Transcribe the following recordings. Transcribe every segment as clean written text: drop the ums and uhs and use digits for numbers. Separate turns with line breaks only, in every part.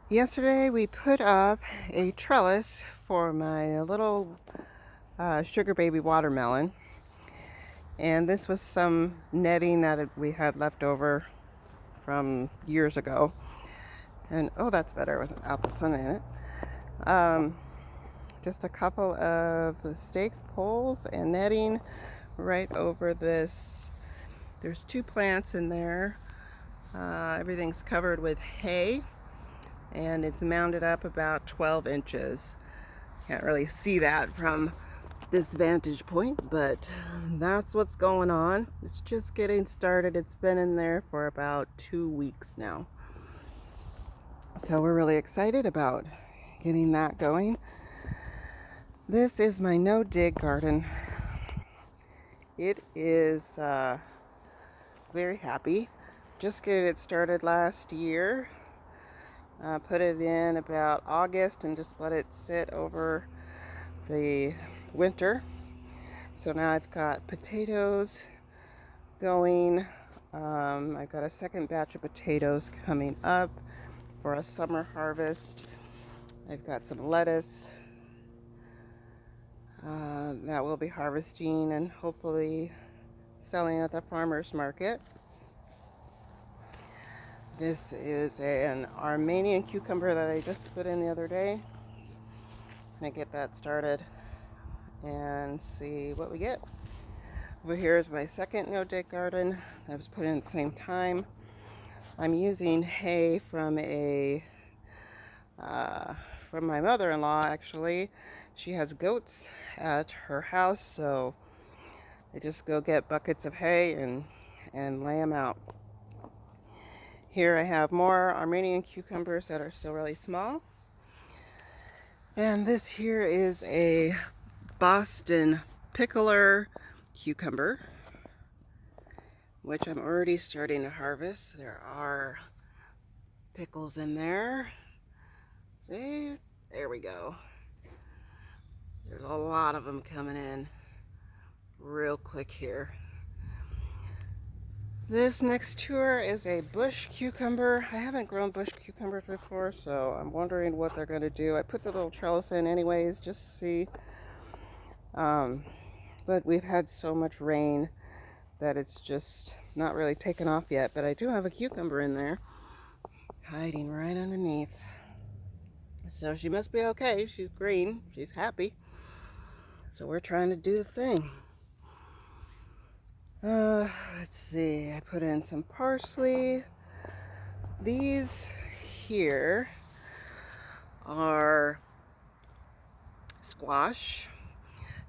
Yesterday we put up a trellis for my little sugar baby watermelon, and this was some netting that we had left over from years ago. And oh, that's better without the sun in it. Just a couple of stake poles and netting right over this. There's two plants in there. Everything's covered with hay, and it's mounded up about 12 inches. Can't really see that from this vantage point, but that's what's going on. It's just getting started. It's been in there for about 2 weeks now. So we're really excited about getting that going. This is my no-dig garden. It is very happy. Just getting it started last year. Put it in about August and just let it sit over the winter. So now I've got potatoes going. I've got a second batch of potatoes coming up for a summer harvest. I've got some lettuce that we'll be harvesting and hopefully selling at the farmer's market. This is an Armenian cucumber that I just put in the other day. I'm gonna get that started and see what we get. Over here is my second no-dig garden that was put in at the same time. I'm using hay from from my mother-in-law, actually. She has goats at her house, so I just go get buckets of hay and lay them out. Here I have more Armenian cucumbers that are still really small. And this here is a Boston pickler cucumber, which I'm already starting to harvest. There are pickles in there. See? There we go. There's a lot of them coming in real quick here. This next tour is a bush cucumber. I haven't grown bush cucumbers before, so I'm wondering what they're going to do. I put the little trellis in anyways, just to see. But we've had so much rain that it's just not really taken off yet. But I do have a cucumber in there, hiding right underneath. So she must be okay. She's green. She's happy. So we're trying to do the thing. Let's see. I put in some parsley. These here are squash,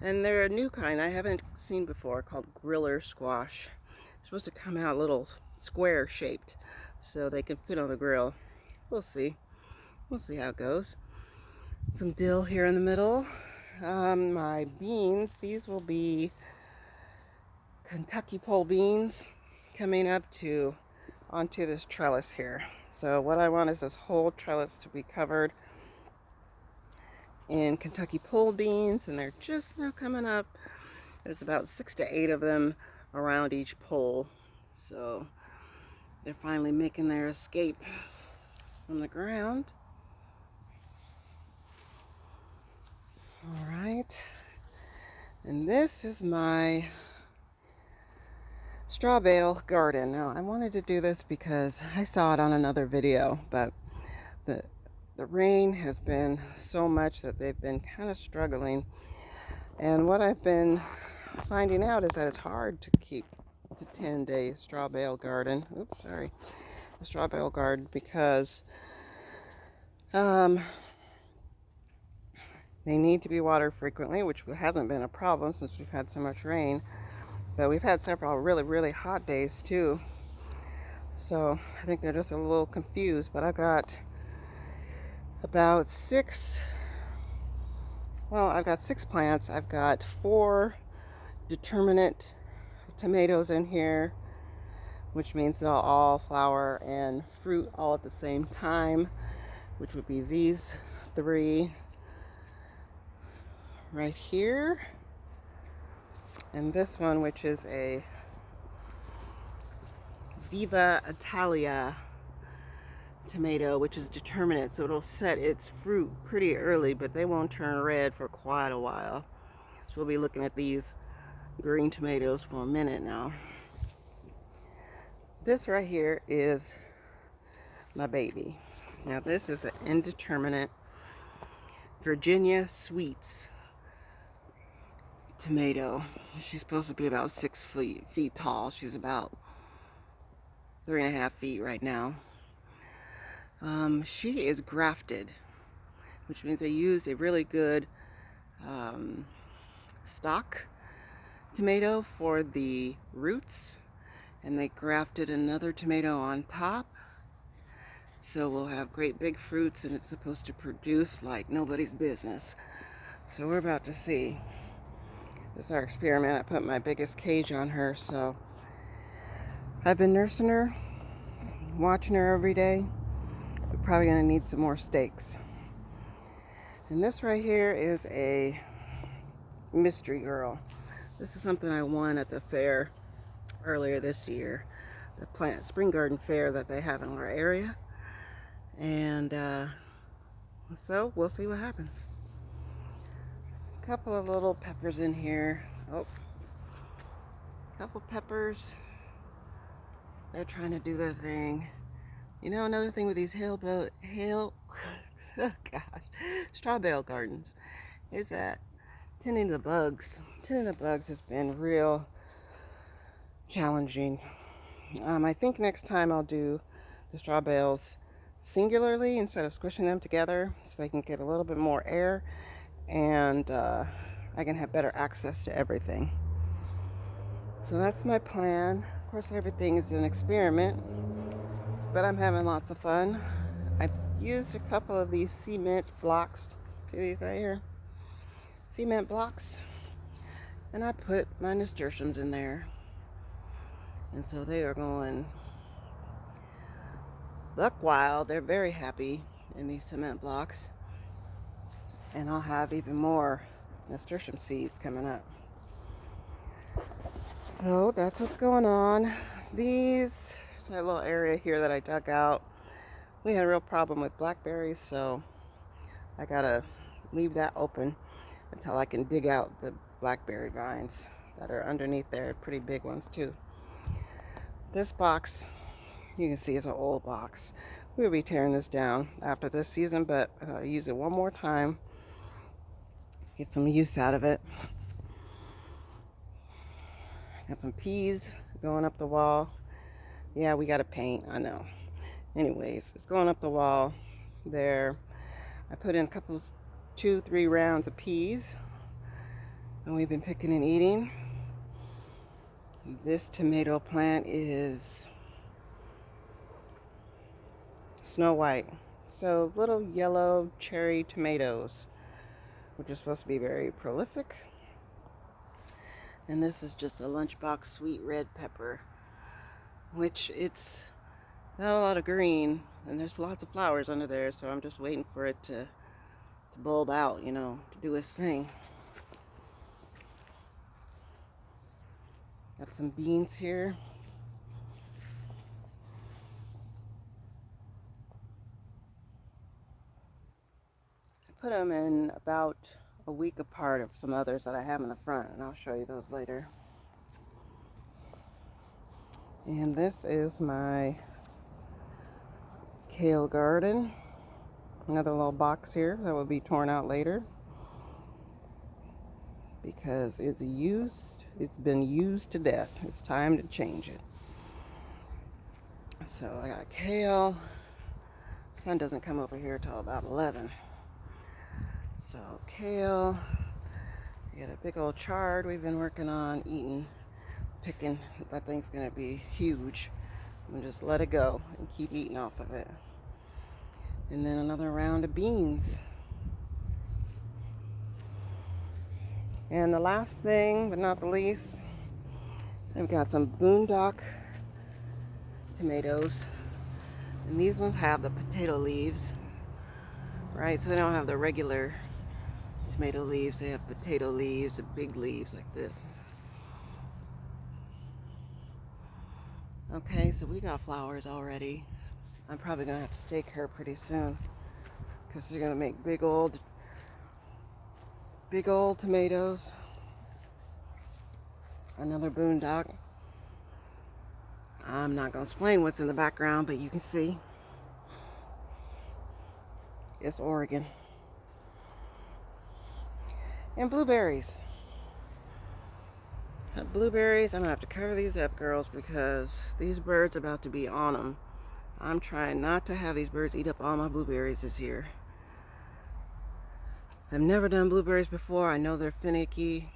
and they're a new kind I haven't seen before called griller squash. They're supposed to come out a little square shaped so they can fit on the grill. We'll see. We'll see how it goes. Some dill here in the middle. My beans, these will be Kentucky pole beans coming up onto this trellis here. So what I want is this whole trellis to be covered in Kentucky pole beans, and they're just now coming up. There's about 6 to 8 of them around each pole. So they're finally making their escape from the ground. All right. And this is my straw bale garden. Now I wanted to do this because I saw it on another video, but the rain has been so much that they've been kind of struggling. And what I've been finding out is that it's hard to keep the 10-day straw bale garden. Oops, sorry. The straw bale garden, because they need to be watered frequently, which hasn't been a problem since we've had so much rain. But we've had several really, really hot days too. So I think they're just a little confused. But I've got about I've got 6 plants. I've got 4 determinate tomatoes in here, which means they'll all flower and fruit all at the same time, which would be these 3 right here. And this one, which is a Viva Italia tomato, which is determinate, so it'll set its fruit pretty early, but they won't turn red for quite a while. So we'll be looking at these green tomatoes for a minute now. This right here is my baby. Now this is an indeterminate Virginia Sweets tomato. She's supposed to be about 6 feet tall. She's about 3.5 feet right now. She is grafted, which means they used a really good stock tomato for the roots, and they grafted another tomato on top. So we'll have great big fruits, and it's supposed to produce like nobody's business. So we're about to see. This is our experiment. I put my biggest cage on her, so I've been nursing her, watching her every day. We're probably gonna need some more steaks. And this right here is a mystery girl. This is something I won at the fair earlier this year, the spring garden fair that they have in our area. And so we'll see what happens. A couple of little peppers in here. Oh, a couple peppers. They're trying to do their thing. You know, another thing with these oh gosh, straw bale gardens is that tending to the bugs. Tending to the bugs has been real challenging. I think next time I'll do the straw bales singularly instead of squishing them together, so they can get a little bit more air, and I can have better access to everything. So that's my plan. Of course, everything is an experiment, but I'm having lots of fun. I've used a couple of these cement blocks. See these right here? Cement blocks. And I put my nasturtiums in there. And so they are going buck wild. They're very happy in these cement blocks. And I'll have even more nasturtium seeds coming up. So that's what's going on. There's a little area here that I dug out. We had a real problem with blackberries, so I gotta leave that open until I can dig out the blackberry vines that are underneath there. Pretty big ones too. This box, you can see, is an old box. We'll be tearing this down after this season, but use it one more time, get some use out of it. Got some peas going up the wall. Yeah, we got to paint, I know. Anyways, it's going up the wall there. I put in a couple, 2-3 rounds of peas, and we've been picking and eating. This tomato plant is Snow White. So little yellow cherry tomatoes, which are supposed to be very prolific. And this is just a lunchbox sweet red pepper, which it's got a lot of green, and there's lots of flowers under there, so I'm just waiting for it to bulb out, you know, to do its thing. Got some beans here. I put them in about a week apart of some others that I have in the front, and I'll show you those later. And this is my kale garden. Another little box here that will be torn out later because it's been used to death. It's time to change it. So I got kale. The sun doesn't come over here till about 11. So kale. We got a big old chard we've been working on picking. That thing's gonna be huge. I'm gonna just let it go and keep eating off of it. And then another round of beans. And the last thing, but not the least, I've got some Boondock tomatoes. And these ones have the potato leaves, right? So they don't have the regular tomato leaves. They have potato leaves, the big leaves like this. Okay, so we got flowers already. I'm probably gonna have to stake her pretty soon because they're gonna make big old tomatoes. Another boondock. I'm not gonna explain what's in the background, but you can see it's Oregon. And blueberries. Blueberries, I'm gonna have to cover these up, girls, because these birds are about to be on them. I'm trying not to have these birds eat up all my blueberries this year. I've never done blueberries before. I know they're finicky.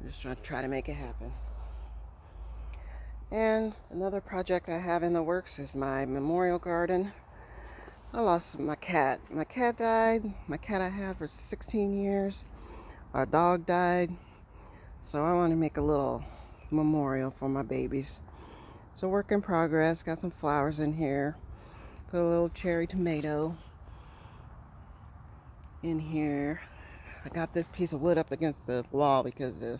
I'm just trying to make it happen. And another project I have in the works is my memorial garden. I lost my cat. My cat died. My cat I had for 16 years. Our dog died. So I want to make a little memorial for my babies. So work in progress. Got some flowers in here. Put a little cherry tomato in here. I got this piece of wood up against the wall because the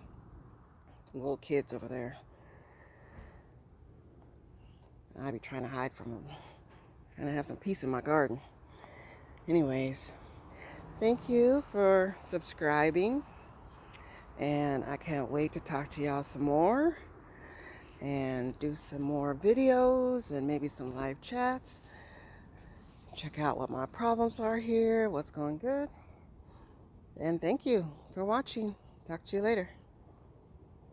little kids over there. I be trying to hide from them. And I have some peace in my garden. Anyways, thank you for subscribing. And I can't wait to talk to y'all some more. And do some more videos and maybe some live chats. Check out what my problems are here, what's going good. And thank you for watching. Talk to you later.